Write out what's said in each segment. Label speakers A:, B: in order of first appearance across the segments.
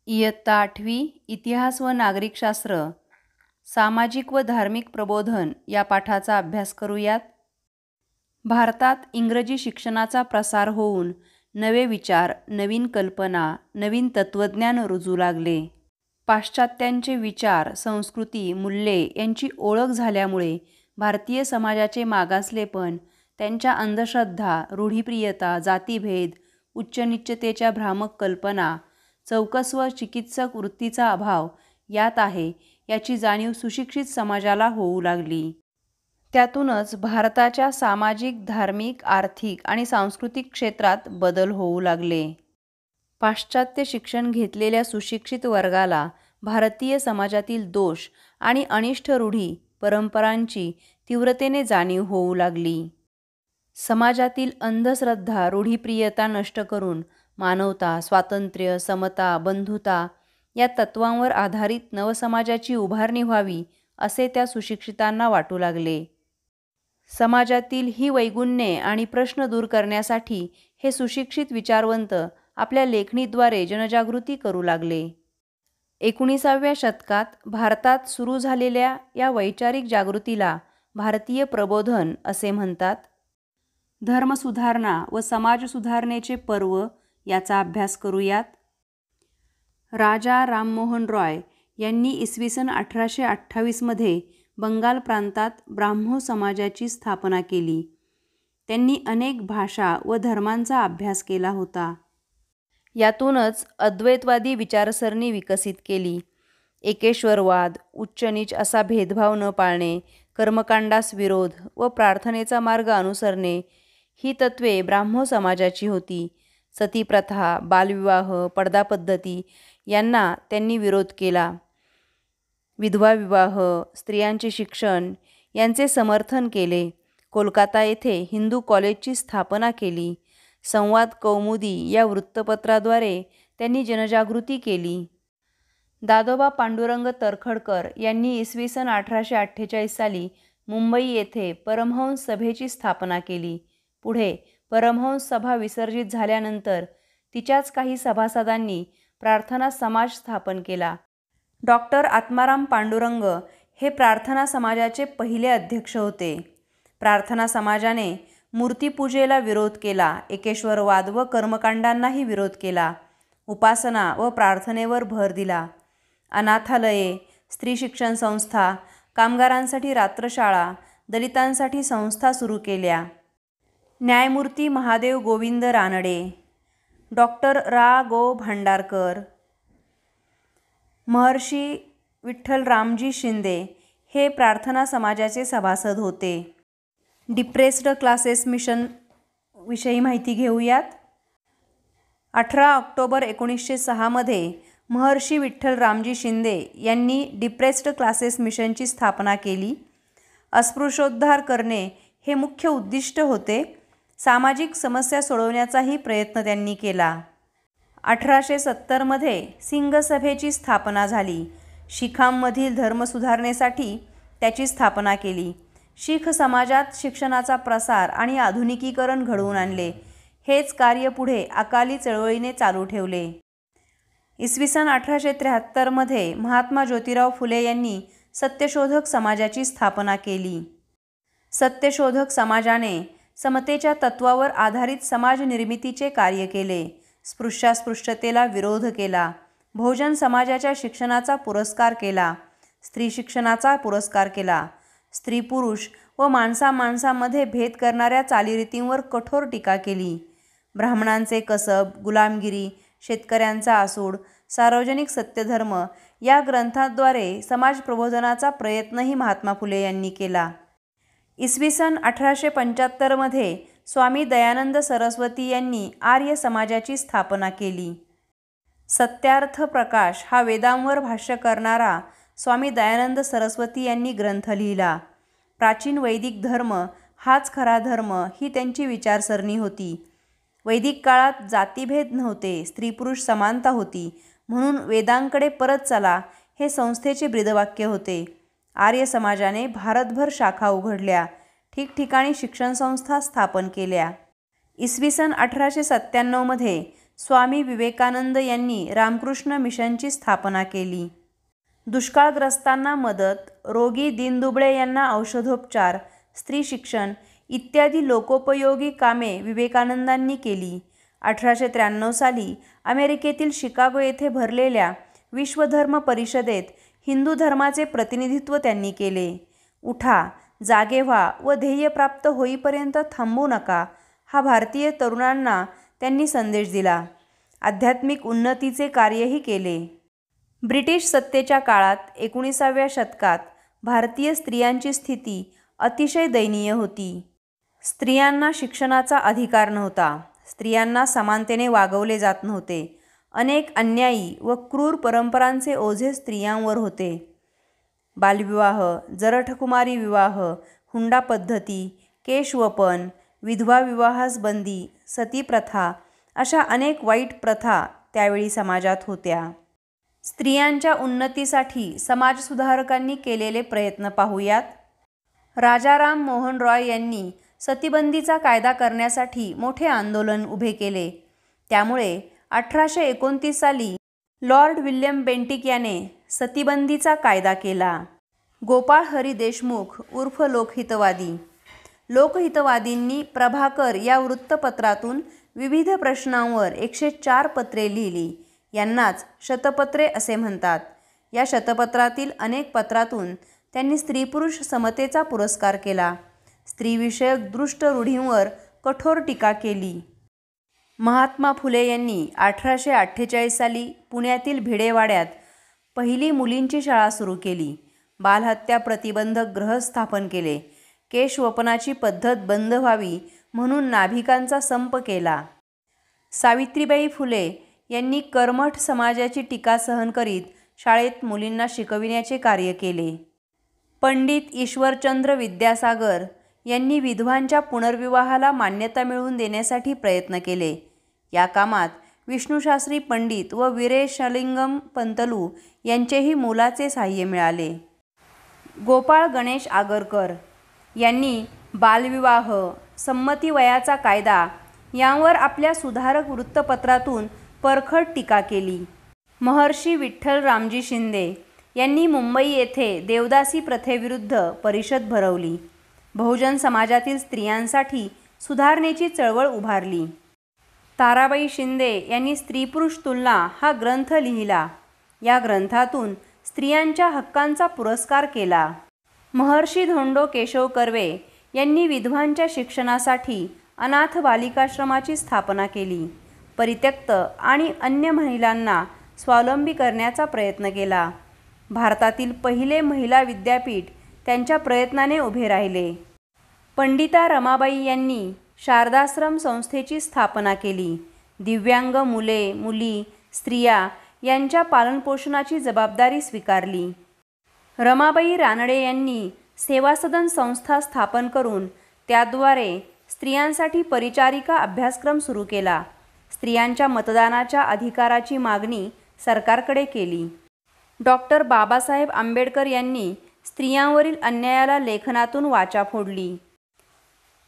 A: इयत्ता 8वी इतिहास व नागरिकशास्त्र सामाजिक व धार्मिक प्रबोधन या पाठाचा अभ्यास करूयात. भारतात इंग्रजी शिक्षणाचा प्रसार होऊन नवे विचार, नवीन कल्पना, नवीन तत्त्वज्ञान रुजू लागले. पाश्चात्यांचे विचार, संस्कृती, मूल्ये यांची ओळख झाल्यामुळे भारतीय समाजाचे मागासलेपण, त्यांच्या अंधश्रद्धा, रूढिप्रियता, जातीभेद, उच्चनीचतेच्या भ्रामक कल्पना, चौकस व चिकित्सक वृत्तीचा अभाव यात आहे याची जाणीव सुशिक्षित समाजाला होऊ लागली. त्यातूनच भारताच्या सामाजिक, धार्मिक, आर्थिक आणि सांस्कृतिक क्षेत्रात बदल होऊ लागले. पाश्चात्य शिक्षण घेतलेल्या सुशिक्षित वर्गाला भारतीय समाजातील दोष आणि अनिष्ट रूढी, परंपरांची तीव्रतेने जाणीव होऊ लागली. समाजातील अंधश्रद्धा, रूढिप्रियता नष्ट करून मानवता, स्वातंत्र्य, समता, बंधुता या तत्वांवर आधारित नवसमाजाची उभारणी व्हावी असे त्या सुशिक्षितांना वाटू लागले. समाजातील ही वैगुण्ये आणि प्रश्न दूर करण्यासाठी हे सुशिक्षित विचारवंत आपल्या लेखणीद्वारे जनजागृती करू लागले. 19व्या शतकात भारतात सुरू झालेल्या या वैचारिक जागृतीला भारतीय प्रबोधन असे म्हणतात. धर्मसुधारणा व समाजसुधारणेचे पर्व याचा अभ्यास करूयात. राजा राममोहन रॉय यांनी इसवी सन 1828 मध्ये बंगाल प्रांतात ब्राह्मो समाजाची स्थापना केली. त्यांनी अनेक भाषा व धर्मांचा अभ्यास केला होता. यातूनच अद्वैतवादी विचारसरणी विकसित केली. एकेश्वरवाद, उच्च-नीच असा भेदभाव न पाळणे, कर्मकांडास विरोध व प्रार्थनेचा मार्ग अनुसरणे ही तत्त्वे ब्राह्मो समाजाची होती. सतीप्रथा, बालविवाह, पडदा पद्धती यांना त्यांनी विरोध केला. विधवा विवाह, स्त्रियांचे शिक्षण यांचे समर्थन केले. कोलकाता येथे हिंदू कॉलेजची स्थापना केली. संवाद कौमुदी या वृत्तपत्राद्वारे त्यांनी जनजागृती केली. दादोबा पांडुरंग तरखडकर यांनी इसवी सन 1848 साली मुंबई येथे परमहंस सभेची स्थापना केली. पुढे परमहंस सभा विसर्जित झाल्यानंतर तिच्याच काही सभासदांनी प्रार्थना समाज स्थापन केला. डॉक्टर आत्माराम पांडुरंग हे प्रार्थना समाजाचे पहिले अध्यक्ष होते. प्रार्थना समाजाने मूर्तिपूजेला विरोध केला. एकेश्वरवाद व कर्मकांडांनाही विरोध केला. उपासना व प्रार्थनेवर भर दिला. अनाथालये, स्त्री शिक्षण संस्था, कामगारांसाठी रात्रशाळा, दलितांसाठी संस्था सुरू केल्या. न्यायमूर्ती महादेव गोविंद रानडे, डॉक्टर रा. गो. भांडारकर, महर्षी विठ्ठलरामजी शिंदे हे प्रार्थना समाजाचे सभासद होते. डिप्रेस्ड क्लासेस मिशन विषयी माहिती घेऊयात. 18 ऑक्टोबर 1906 मध्ये महर्षी विठ्ठलरामजी शिंदे यांनी डिप्रेस्ड क्लासेस मिशनची स्थापना केली. अस्पृश्योद्धार करणे हे मुख्य उद्दिष्ट होते. सामाजिक समस्या सोडवण्याचाही प्रयत्न त्यांनी केला. 1870 मध्ये सिंग सभेची स्थापना झाली. शीखांमधील धर्मसुधारणेसाठी त्याची स्थापना केली. शीख समाजात शिक्षणाचा प्रसार आणि आधुनिकीकरण घडवून आणले. हेच कार्य पुढे अकाली चळवळीने चालू ठेवले. इसवी सन 1873 मध्ये महात्मा ज्योतिराव फुले यांनी सत्यशोधक समाजाची स्थापना केली. सत्यशोधक समाजाने समतेच्या तत्वावर आधारित समाज निर्मितीचे कार्य केले. स्पृश्यास्पृश्यतेला विरोध केला. बहुजन समाजाच्या शिक्षणाचा पुरस्कार केला. स्त्री शिक्षणाचा पुरस्कार केला. स्त्री पुरुष व माणसामाणसामध्ये भेद करणाऱ्या चालीरीतींवर कठोर टीका केली. ब्राह्मणांचे कसब, गुलामगिरी, शेतकऱ्यांचा आसूड, सार्वजनिक सत्यधर्म या ग्रंथाद्वारे समाज प्रबोधनाचा प्रयत्नही महात्मा फुले यांनी केला. इसवी सन 1875 मध्ये स्वामी दयानंद सरस्वती यांनी आर्य समाजाची स्थापना केली. सत्यार्थ प्रकाश हा वेदांवर भाष्य करणारा स्वामी दयानंद सरस्वती यांनी ग्रंथ लिहिला. प्राचीन वैदिक धर्म हाच खरा धर्म ही त्यांची विचारसरणी होती. वैदिक काळात जातीभेद नव्हते, स्त्री-पुरुष समानता होती, म्हणून वेदांकडे परत चला हे संस्थेचे ब्रीदवाक्य होते. आर्य समाजाने भारतभर शाखा उघडल्या. ठिकठिकाणी शिक्षण संस्था स्थापन केल्या. इसवी सन 1897 मध्ये स्वामी विवेकानंद यांनी रामकृष्ण मिशनची स्थापना केली. दुष्काळग्रस्तांना मदत, रोगी दीनदुबळे यांना औषधोपचार, स्त्री शिक्षण इत्यादी लोकोपयोगी कामे विवेकानंदांनी केली. 1893 साली अमेरिकेतील शिकागो येथे भरलेल्या विश्वधर्म परिषदेत हिंदू धर्माचे प्रतिनिधित्व त्यांनी केले. उठा, जागे व्हा व ध्येय प्राप्त होईपर्यंत थांबू नका, हा भारतीय तरुणांना त्यांनी संदेश दिला. आध्यात्मिक उन्नतीचे कार्यही केले. ब्रिटिश सत्तेच्या काळात 19व्या शतकात भारतीय स्त्रियांची स्थिती अतिशय दयनीय होती. स्त्रियांना शिक्षणाचा अधिकार नव्हता. स्त्रियांना समानतेने वागवले जात नव्हते. अनेक अन्यायी व क्रूर परंपरांचे ओझे स्त्रियांवर होते. बालविवाह, जरठकुमारी विवाह, हुंडा पद्धती, केशवपन, विधवा विवाहास बंदी, सती प्रथा अशा अनेक वाईट प्रथा त्यावेळी समाजात होत्या. स्त्रियांच्या उन्नतीसाठी समाजसुधारकांनी केलेले प्रयत्न पाहूयात. राजाराम मोहन रॉय यांनी सतीबंदीचा कायदा करण्यासाठी मोठे आंदोलन उभे केले. त्यामुळे 1829 साली लॉर्ड विल्यम बेंटिक याने सतीबंदीचा कायदा केला. गोपाळ हरी देशमुख उर्फ लोकहितवादी. लोकहितवादींनी प्रभाकर या वृत्तपत्रातून विविध प्रश्नांवर 104 पत्रे लिहिली. यांनाच शतपत्रे असे म्हणतात. या शतपत्रातील अनेक पत्रातून त्यांनी स्त्री-पुरुष समतेचा पुरस्कार केला. स्त्रीविषयक दुष्ट रूढींवर कठोर टीका केली. महात्मा फुले यांनी 1848 साली पुण्यातील भिडेवाड्यात पहिली मुलींची शाळा सुरू केली. बालहत्या प्रतिबंधक गृह स्थापन केले. केशवपनाची पद्धत बंद व्हावी म्हणून नाभिकांचा संप केला. सावित्रीबाई फुले यांनी कर्मठ समाजाची टीका सहन करीत शाळेत मुलींना शिकविण्याचे कार्य केले. पंडित ईश्वरचंद्र विद्यासागर यांनी विधवांच्या पुनर्विवाहाला मान्यता मिळवून देण्यासाठी प्रयत्न केले. या कामात विष्णुशास्त्री पंडित व वीरेशलिंगम पंतलू यांचेही मोलाचे साह्य मिळाले. गोपाळ गणेश आगरकर यांनी बालविवाह, संमती वयाचा कायदा यांवर आपल्या सुधारक वृत्तपत्रातून परखड टीका केली. महर्षी विठ्ठल रामजी शिंदे यांनी मुंबई येथे देवदासी प्रथेविरुद्ध परिषद भरवली. बहुजन समाजातील स्त्रियांसाठी सुधारणेची चळवळ उभारली. ताराबाई शिंदे यांनी स्त्री-पुरुष तुलना हा ग्रंथ लिहिला. या ग्रंथातून स्त्रियांच्या हक्कांचा पुरस्कार केला. महर्षी धोंडो केशव कर्वे यांनी विधवांच्या शिक्षणासाठी अनाथ बालिकाश्रमाची स्थापना केली. परित्यक्त आणि अन्य महिलांना स्वावलंबी करण्याचा प्रयत्न केला. भारतातील पहिले महिला विद्यापीठ त्यांच्या प्रयत्नाने उभे राहिले. पंडिता रमाबाई यांनी शारदाश्रम संस्थेची स्थापना केली. दिव्यांग मुले, मुली, स्त्रिया यांच्या पालनपोषणाची जबाबदारी स्वीकारली. रमाबाई रानडे यांनी सेवासदन संस्था स्थापन करून त्याद्वारे स्त्रियांसाठी परिचारिका अभ्यासक्रम सुरू केला. स्त्रियांच्या मतदानाच्या अधिकाराची मागणी सरकारकडे केली. डॉक्टर बाबासाहेब आंबेडकर यांनी स्त्रियांवरील अन्यायाला लेखनातून वाचा फोडली.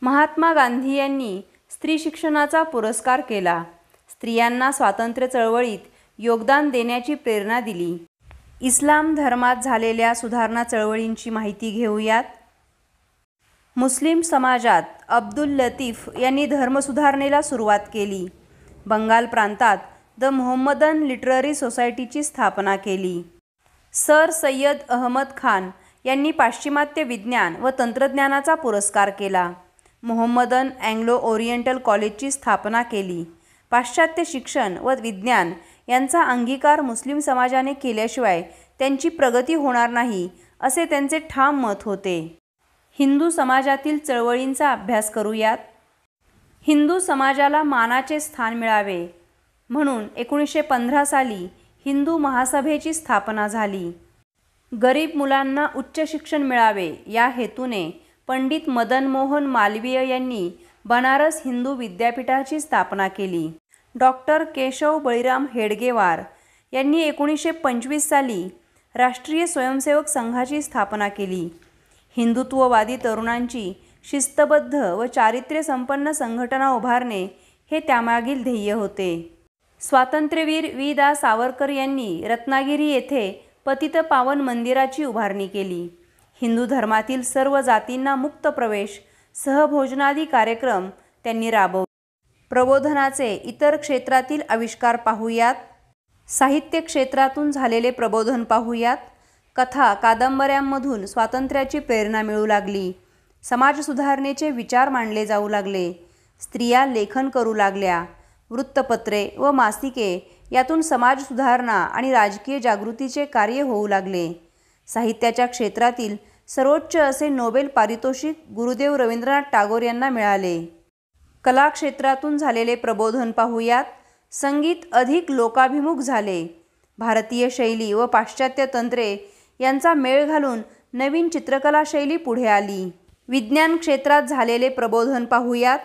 A: महात्मा गांधी यांनी स्त्री शिक्षणाचा पुरस्कार केला. स्त्रियांना स्वातंत्र्य चळवळीत योगदान देण्याची प्रेरणा दिली. इस्लाम धर्मात झालेल्या सुधारणा चळवळींची माहिती घेऊयात. मुस्लिम समाजात अब्दुल लतीफ यांनी धर्मसुधारणेला सुरुवात केली. बंगाल प्रांतात द मोहम्मदन लिटररी सोसायटीची स्थापना केली. सर सय्यद अहमद खान यांनी पाश्चिमात्य विज्ञान व तंत्रज्ञानाचा पुरस्कार केला. मोहम्मदन अँग्लो ओरिएंटल कॉलेजची स्थापना केली. पाश्चात्य शिक्षण व विज्ञान यांचा अंगीकार मुस्लिम समाजाने केल्याशिवाय त्यांची प्रगती होणार नाही असे त्यांचे ठाम मत होते. हिंदू समाजातील चळवळींचा अभ्यास करूयात. हिंदू समाजाला मानाचे स्थान मिळावे म्हणून 1915 साली हिंदू महासभेची स्थापना झाली. गरीब मुलांना उच्च शिक्षण मिळावे या हेतूने पंडित मदन मोहन मालवीय यांनी बनारस हिंदू विद्यापीठाची स्थापना केली. डॉक्टर केशव बळीराम हेडगेवार यांनी 1925 साली राष्ट्रीय स्वयंसेवक संघाची स्थापना केली. हिंदुत्ववादी तरुणांची शिस्तबद्ध व चारित्र्यसंपन्न संघटना उभारणे हे त्यामागील ध्येय होते. स्वातंत्र्यवीर वि. दा. सावरकर यांनी रत्नागिरी येथे पतितपावन मंदिराची उभारणी केली. हिंदू धर्मातील सर्व जातींना मुक्त प्रवेश, सहभोजनादी कार्यक्रम त्यांनी राबवले. प्रबोधनाचे इतर क्षेत्रातील आविष्कार पाहूयात. साहित्य क्षेत्रातून झालेले प्रबोधन पाहूयात. कथा कादंबऱ्यांमधून स्वातंत्र्याची प्रेरणा मिळू लागली. समाज सुधारणेचे विचार मांडले जाऊ लागले. स्त्रिया लेखन करू लागल्या. वृत्तपत्रे व मासिके यातून समाज सुधारणा आणि राजकीय जागृतीचे कार्य होऊ लागले. साहित्याच्या क्षेत्रातील सर्वोच्च असे नोबेल पारितोषिक गुरुदेव रवींद्रनाथ टागोर यांना मिळाले. कला क्षेत्रातून झालेले प्रबोधन पाहूयात. संगीत अधिक लोकाभिमुख झाले. भारतीय शैली व पाश्चात्य तंत्रे यांचा मेळ घालून नवीन चित्रकला शैली पुढे आली. विज्ञान क्षेत्रात झालेले प्रबोधन पाहूयात.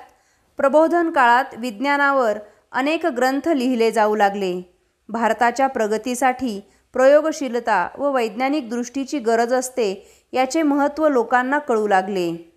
A: प्रबोधन काळात विज्ञानावर अनेक ग्रंथ लिहिले जाऊ लागले. भारताच्या प्रगतीसाठी प्रयोगशीलता व वैज्ञानिक दृष्टीची गरज असते याचे महत्त्व लोकांना कळू लागले.